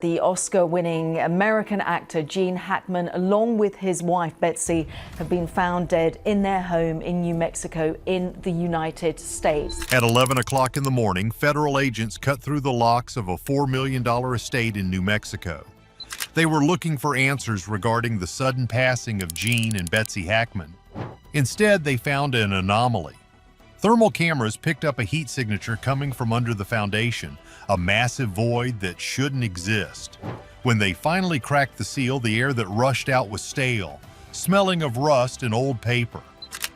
The Oscar-winning American actor Gene Hackman, along with his wife Betsy, have been found dead in their home in New Mexico in the United States. At 11 o'clock in the morning, federal agents cut through the locks of a $4 million estate in New Mexico. They were looking for answers regarding the sudden passing of Gene and Betsy Hackman. Instead, they found an anomaly. Thermal cameras picked up a heat signature coming from under the foundation, a massive void that shouldn't exist. When they finally cracked the seal, the air that rushed out was stale, smelling of rust and old paper.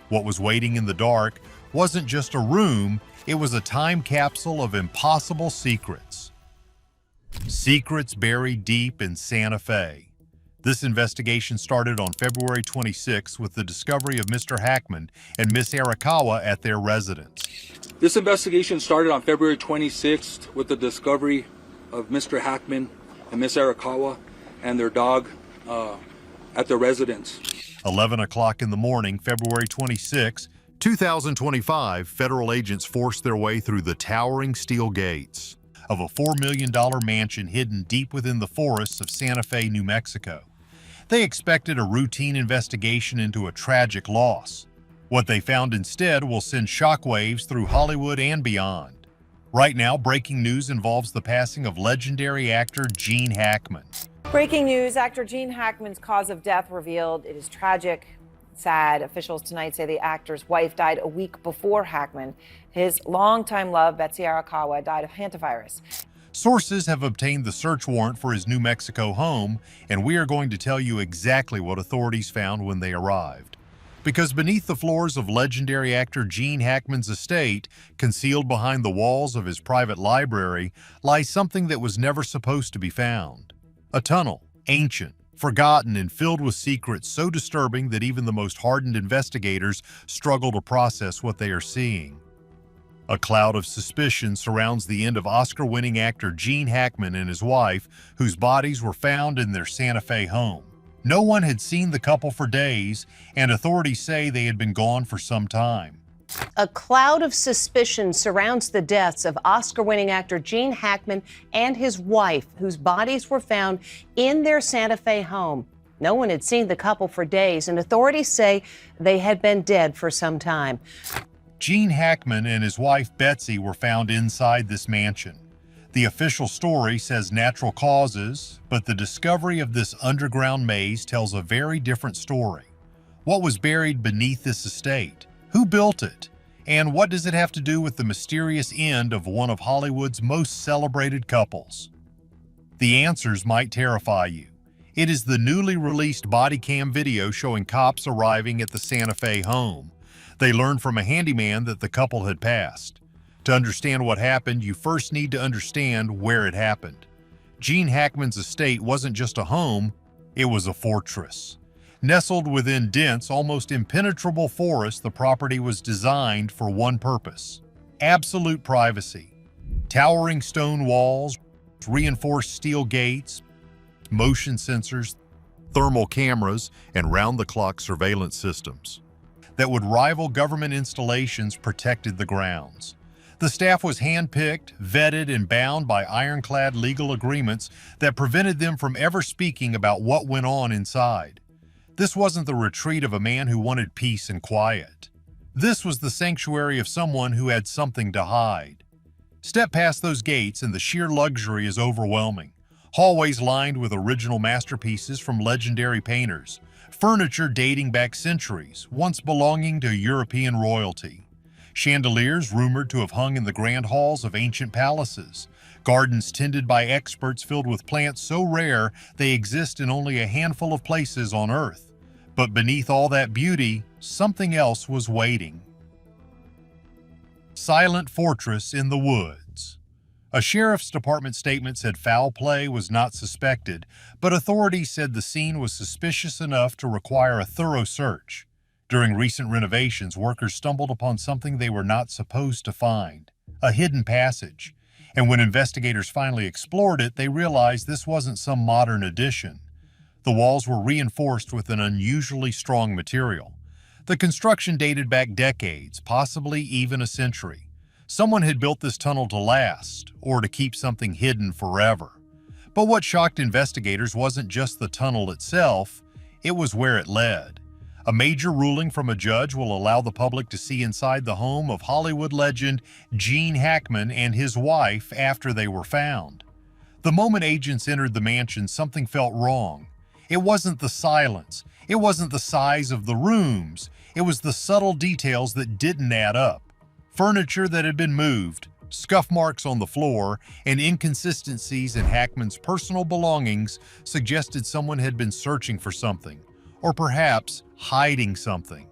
What was waiting in the dark wasn't just a room, it was a time capsule of impossible secrets. Secrets buried deep in Santa Fe. This investigation started on February 26 with the discovery of Mr. Hackman and Miss Arakawa at their residence. This investigation started on February 26th with the discovery of Mr. Hackman and Miss Arakawa and their dog at their residence. 11 o'clock in the morning, February 26, 2025, federal agents forced their way through the towering steel gates of a $4 million mansion hidden deep within the forests of Santa Fe, New Mexico. They expected a routine investigation into a tragic loss. What they found instead will send shockwaves through Hollywood and beyond. Right now, breaking news involves the passing of legendary actor Gene Hackman. Breaking news, actor Gene Hackman's cause of death revealed. It is tragic, sad. Officials tonight say the actor's wife died a week before Hackman. His longtime love, Betsy Arakawa, died of hantavirus. Sources have obtained the search warrant for his New Mexico home, and we are going to tell you exactly what authorities found when they arrived. Because beneath the floors of legendary actor Gene Hackman's estate, concealed behind the walls of his private library, lies something that was never supposed to be found. A tunnel, ancient, forgotten, and filled with secrets so disturbing that even the most hardened investigators struggle to process what they are seeing. A cloud of suspicion surrounds the end of Oscar-winning actor Gene Hackman and his wife, whose bodies were found in their Santa Fe home. No one had seen the couple for days, and authorities say they had been gone for some time. A cloud of suspicion surrounds the deaths of Oscar-winning actor Gene Hackman and his wife, whose bodies were found in their Santa Fe home. No one had seen the couple for days, and authorities say they had been dead for some time. Gene Hackman and his wife Betsy were found inside this mansion. The official story says natural causes, but the discovery of this underground maze tells a very different story. What was buried beneath this estate? Who built it? And what does it have to do with the mysterious end of one of Hollywood's most celebrated couples? The answers might terrify you. It is the newly released body cam video showing cops arriving at the Santa Fe home. They learned from a handyman that the couple had passed. To understand what happened, you first need to understand where it happened. Gene Hackman's estate wasn't just a home, it was a fortress. Nestled within dense, almost impenetrable forests, the property was designed for one purpose: absolute privacy. Towering stone walls, reinforced steel gates, motion sensors, thermal cameras, and round-the-clock surveillance systems that would rival government installations protected the grounds. The staff was handpicked, vetted, and bound by ironclad legal agreements that prevented them from ever speaking about what went on inside. This wasn't the retreat of a man who wanted peace and quiet. This was the sanctuary of someone who had something to hide. Step past those gates and the sheer luxury is overwhelming. Hallways lined with original masterpieces from legendary painters. Furniture dating back centuries, once belonging to European royalty. Chandeliers rumored to have hung in the grand halls of ancient palaces. Gardens tended by experts filled with plants so rare they exist in only a handful of places on Earth. But beneath all that beauty, something else was waiting. Silent fortress in the woods. A sheriff's department statement said foul play was not suspected, but authorities said the scene was suspicious enough to require a thorough search. During recent renovations, workers stumbled upon something they were not supposed to find: a hidden passage. And when investigators finally explored it, they realized this wasn't some modern addition. The walls were reinforced with an unusually strong material. The construction dated back decades, possibly even a century. Someone had built this tunnel to last, or to keep something hidden forever. But what shocked investigators wasn't just the tunnel itself, it was where it led. A major ruling from a judge will allow the public to see inside the home of Hollywood legend Gene Hackman and his wife after they were found. The moment agents entered the mansion, something felt wrong. It wasn't the silence. It wasn't the size of the rooms. It was the subtle details that didn't add up. Furniture that had been moved, scuff marks on the floor, and inconsistencies in Hackman's personal belongings suggested someone had been searching for something, or perhaps hiding something.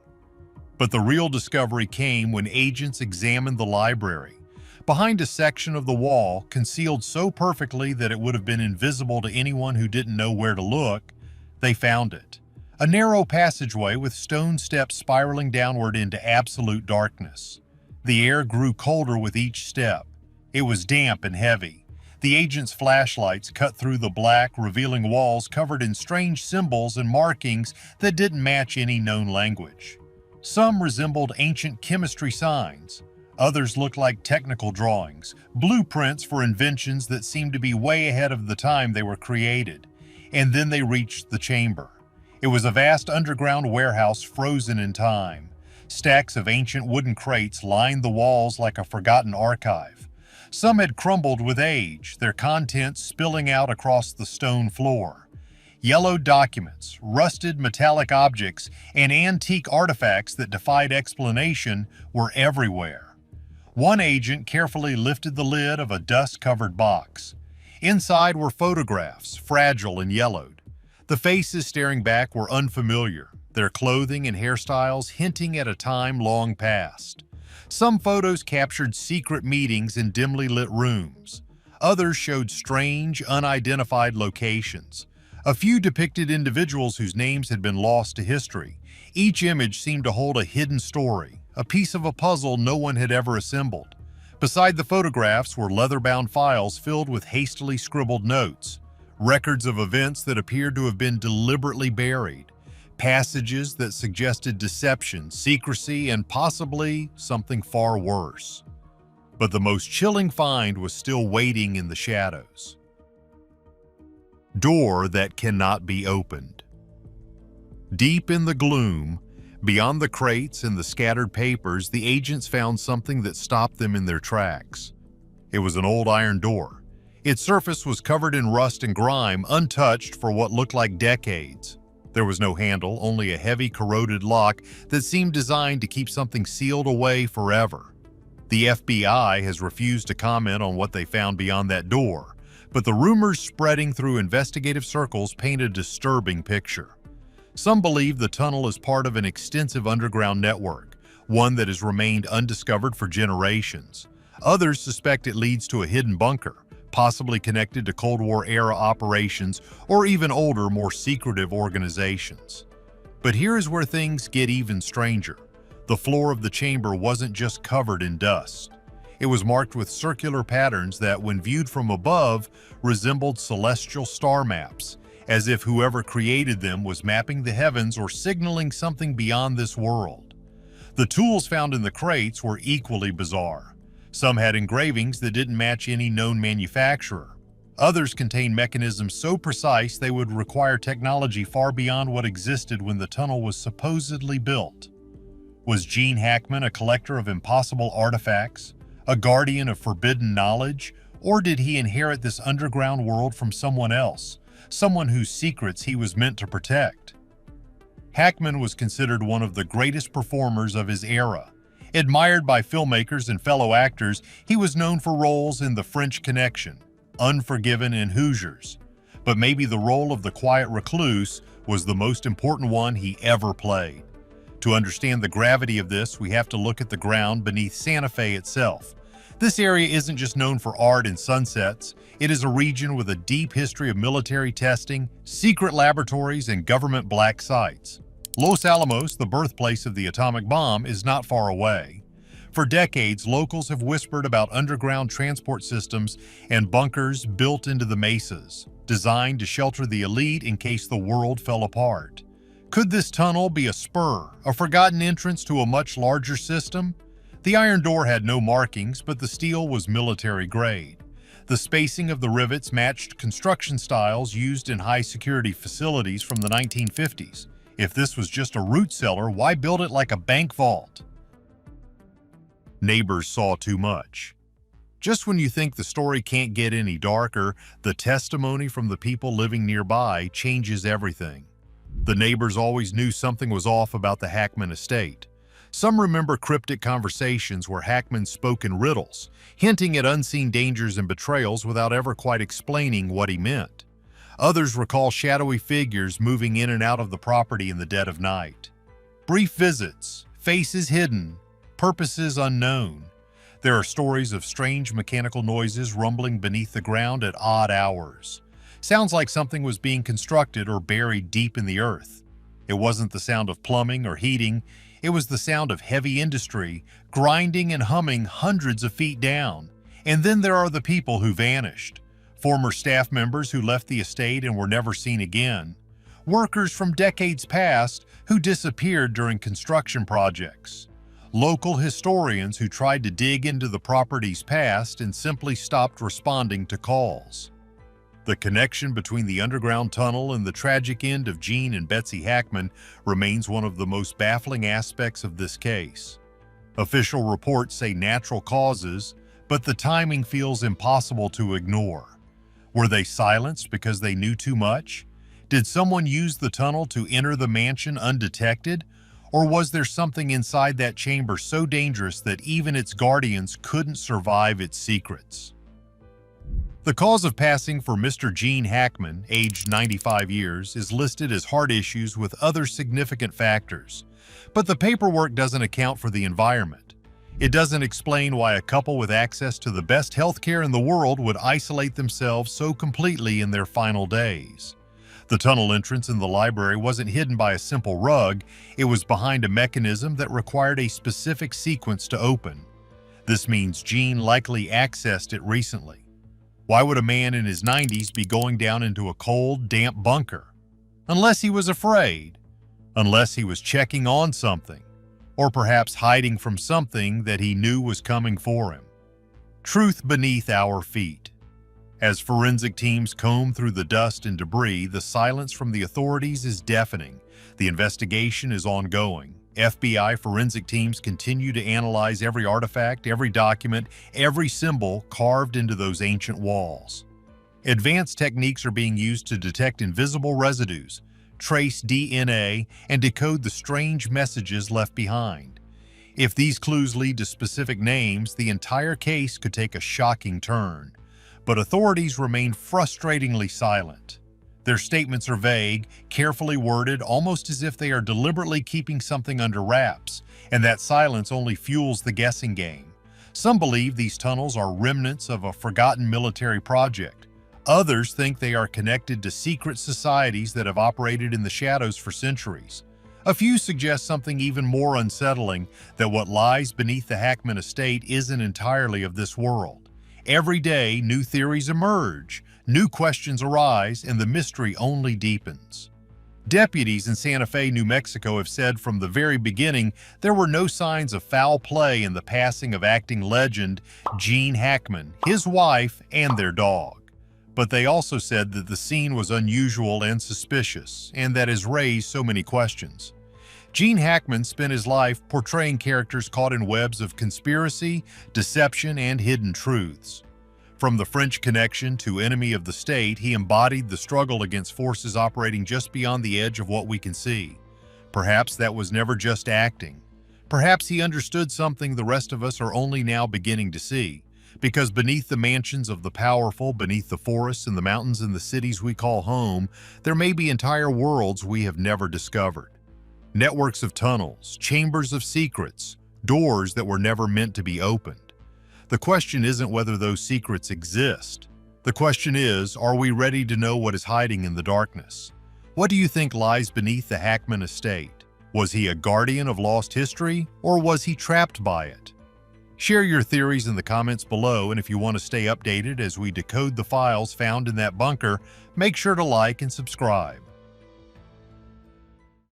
But the real discovery came when agents examined the library. Behind a section of the wall, concealed so perfectly that it would have been invisible to anyone who didn't know where to look, they found it. A narrow passageway with stone steps spiraling downward into absolute darkness. The air grew colder with each step. It was damp and heavy. The agents' flashlights cut through the black, revealing walls covered in strange symbols and markings that didn't match any known language. Some resembled ancient chemistry signs. Others looked like technical drawings, blueprints for inventions that seemed to be way ahead of the time they were created. And then they reached the chamber. It was a vast underground warehouse frozen in time. Stacks of ancient wooden crates lined the walls like a forgotten archive. Some had crumbled with age, their contents spilling out across the stone floor. Yellowed documents, rusted metallic objects, and antique artifacts that defied explanation were everywhere. One agent carefully lifted the lid of a dust-covered box. Inside were photographs, fragile and yellowed. The faces staring back were unfamiliar, their clothing and hairstyles hinting at a time long past. Some photos captured secret meetings in dimly lit rooms. Others showed strange, unidentified locations. A few depicted individuals whose names had been lost to history. Each image seemed to hold a hidden story, a piece of a puzzle no one had ever assembled. Beside the photographs were leather-bound files filled with hastily scribbled notes, records of events that appeared to have been deliberately buried, passages that suggested deception, secrecy, and possibly something far worse. But the most chilling find was still waiting in the shadows. Door that cannot be opened. Deep in the gloom, beyond the crates and the scattered papers, the agents found something that stopped them in their tracks. It was an old iron door. Its surface was covered in rust and grime, untouched for what looked like decades. There was no handle, only a heavy, corroded lock that seemed designed to keep something sealed away forever. The FBI has refused to comment on what they found beyond that door, but the rumors spreading through investigative circles paint a disturbing picture. Some believe the tunnel is part of an extensive underground network, one that has remained undiscovered for generations. Others suspect it leads to a hidden bunker, possibly connected to Cold War-era operations or even older, more secretive organizations. But here is where things get even stranger. The floor of the chamber wasn't just covered in dust. It was marked with circular patterns that, when viewed from above, resembled celestial star maps, as if whoever created them was mapping the heavens or signaling something beyond this world. The tools found in the crates were equally bizarre. Some had engravings that didn't match any known manufacturer. Others contained mechanisms so precise they would require technology far beyond what existed when the tunnel was supposedly built. Was Gene Hackman a collector of impossible artifacts, a guardian of forbidden knowledge, or did he inherit this underground world from someone else? Someone whose secrets he was meant to protect. Hackman was considered one of the greatest performers of his era. Admired by filmmakers and fellow actors, he was known for roles in The French Connection, Unforgiven, and Hoosiers. But maybe the role of the quiet recluse was the most important one he ever played. To understand the gravity of this, we have to look at the ground beneath Santa Fe itself. This area isn't just known for art and sunsets. It is a region with a deep history of military testing, secret laboratories, and government black sites. Los Alamos, the birthplace of the atomic bomb, is not far away. For decades, locals have whispered about underground transport systems and bunkers built into the mesas, designed to shelter the elite in case the world fell apart. Could this tunnel be a spur, a forgotten entrance to a much larger system? The iron door had no markings, but the steel was military grade. The spacing of the rivets matched construction styles used in high-security facilities from the 1950s. If this was just a root cellar, why build it like a bank vault? Neighbors saw too much. Just when you think the story can't get any darker, the testimony from the people living nearby changes everything. The neighbors always knew something was off about the Hackman estate. Some remember cryptic conversations where Hackman spoke in riddles, hinting at unseen dangers and betrayals without ever quite explaining what he meant. Others recall shadowy figures moving in and out of the property in the dead of night. Brief visits, faces hidden, purposes unknown. There are stories of strange mechanical noises rumbling beneath the ground at odd hours. Sounds like something was being constructed or buried deep in the earth. It wasn't the sound of plumbing or heating. It was the sound of heavy industry, grinding and humming hundreds of feet down. And then there are the people who vanished. Former staff members who left the estate and were never seen again. Workers from decades past who disappeared during construction projects. Local historians who tried to dig into the property's past and simply stopped responding to calls. The connection between the underground tunnel and the tragic end of Gene and Betsy Hackman remains one of the most baffling aspects of this case. Official reports say natural causes, but the timing feels impossible to ignore. Were they silenced because they knew too much? Did someone use the tunnel to enter the mansion undetected? Or was there something inside that chamber so dangerous that even its guardians couldn't survive its secrets? The cause of passing for Mr. Gene Hackman, aged 95 years, is listed as heart issues with other significant factors. But the paperwork doesn't account for the environment. It doesn't explain why a couple with access to the best healthcare in the world would isolate themselves so completely in their final days. The tunnel entrance in the library wasn't hidden by a simple rug. It was behind a mechanism that required a specific sequence to open. This means Gene likely accessed it recently. Why would a man in his 90s be going down into a cold, damp bunker? Unless he was afraid. Unless he was checking on something. Or perhaps hiding from something that he knew was coming for him. Truth beneath our feet. As forensic teams comb through the dust and debris, the silence from the authorities is deafening. The investigation is ongoing. FBI forensic teams continue to analyze every artifact, every document, every symbol carved into those ancient walls. Advanced techniques are being used to detect invisible residues, trace DNA, and decode the strange messages left behind. If these clues lead to specific names, the entire case could take a shocking turn. But authorities remain frustratingly silent. Their statements are vague, carefully worded, almost as if they are deliberately keeping something under wraps, and that silence only fuels the guessing game. Some believe these tunnels are remnants of a forgotten military project. Others think they are connected to secret societies that have operated in the shadows for centuries. A few suggest something even more unsettling, that what lies beneath the Hackman estate isn't entirely of this world. Every day, new theories emerge. New questions arise, and the mystery only deepens. Deputies in Santa Fe, New Mexico have said from the very beginning there were no signs of foul play in the passing of acting legend Gene Hackman, his wife, and their dog. But they also said that the scene was unusual and suspicious, and that has raised so many questions. Gene Hackman spent his life portraying characters caught in webs of conspiracy, deception, and hidden truths. From the French Connection to Enemy of the State, he embodied the struggle against forces operating just beyond the edge of what we can see. Perhaps that was never just acting. Perhaps he understood something the rest of us are only now beginning to see. Because beneath the mansions of the powerful, beneath the forests and the mountains and the cities we call home, there may be entire worlds we have never discovered. Networks of tunnels, chambers of secrets, doors that were never meant to be opened. The question isn't whether those secrets exist. The question is, are we ready to know what is hiding in the darkness? What do you think lies beneath the Hackman estate? Was he a guardian of lost history, or was he trapped by it? Share your theories in the comments below, and if you want to stay updated as we decode the files found in that bunker, make sure to like and subscribe.